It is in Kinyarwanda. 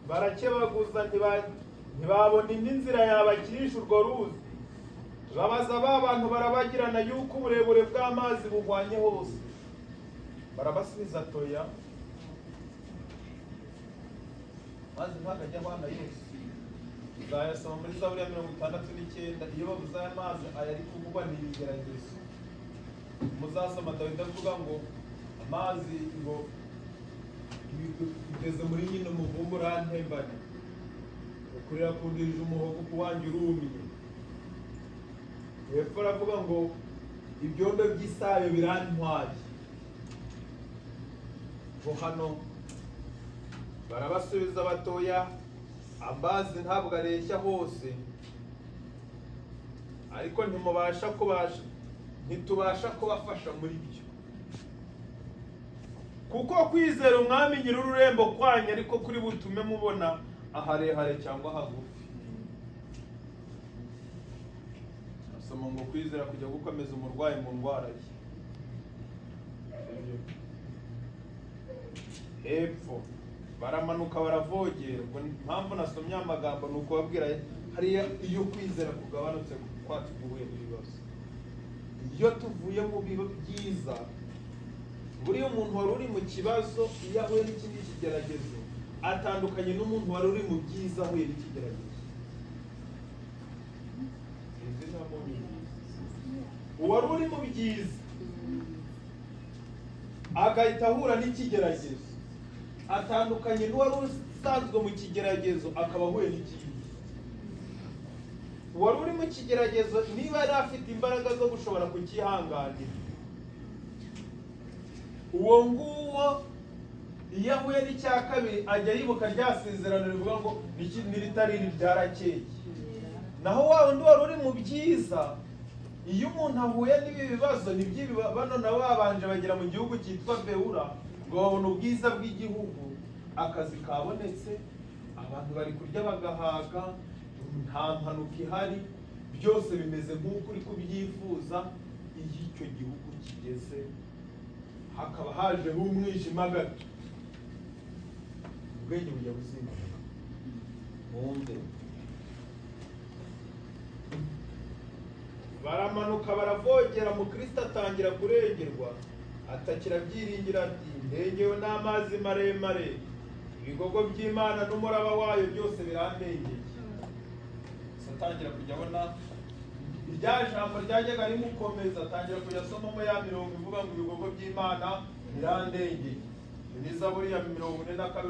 barakebaguza ntibabona indi nzira yabakirisha urwo ruzi. Babaza ba bantu barabagirana yuko uburebure bw'amazi buhwanye hose. Barabasubiza toya. Mazi ntakajya abana yose. Uzayasoma muri Zaburi ya 69 iyo bavuze aya mazi ayari kuvugwa n'ibigeragezo. Muzasoma Dawidi avuga ngo amazi ngo igeze muri nyine umuvumo urantembane. Ukurira kundirije umuhogo kuwanjye urumiye. Hepfo aravuga ngo ibyondo by'isayo birantwaye. Ngo hano barabasubiza batoya, amazi ntabwo areshya hose, ariko ntitubasha kubafasha muri byo, kuko kwizera umwami nyir'ururembo kwanyu ariko kuri butume mubona aharehare cyangwa hagufi. Asoma ngo kwizera kujya gukomeza umurwayi mu ndwara ye. Hepfo baramanuka baravogera. Impamvu nasomye amagambo ni ukubabwira hariya iyo kwizera kugabanutse kwacu guhuye n'ibibazo. Iyo tuvuye mu biro byiza, buriya umuntu wari uri mu kibazo iyo ahuye n'ikindi kigeragezo atandukanye n'umuntu wari uri mu byiza ahuye n'ikigeragezo. Uwari uri mu byiza agahita ahura n'ikigeragezo atandukanye n'uwari usanzwe mu kigeragezo akaba ahuye n'ikindi. Uwari uri mu kigeragezo niba yari afite imbaraga zo gushobora kukihanganira, uwo nguwo iyo ahuye n'icya kabiri ajya yibuka rya sezerano rivuga ngo n'iritari ryarakeye. Naho wa wundi wari uri mu byiza, iyo umuntu ahuye n'ibi bibazo bano nabo babanje bagera mu gihugu cyitwa Beura ngo babona ubwiza bw'igihugu, akazi kabonetse, abantu bari kurya bagahaga, nta mpanuka ihari, byose bimeze nk'uko uri kubyifuza. Iyo icyo gihugu kigeze hakaba hajeho umwijima gato, ubwenge bujya busimbuka. Mwumve, baramanuka baravogera, Mukristo atangira kurengerwa, atakira byiringira ati ndengewe n'amazi maremare, ibigogo by'Imana n'umuraba wayo byose birandengeye. Atangira kujya abona irya jambo ryajyaga rimukomeza, atangira kujya asomamo ya mirongo ivuga ngo ibigogo by'Imana birandengeye. Ni Zaburi ya 42.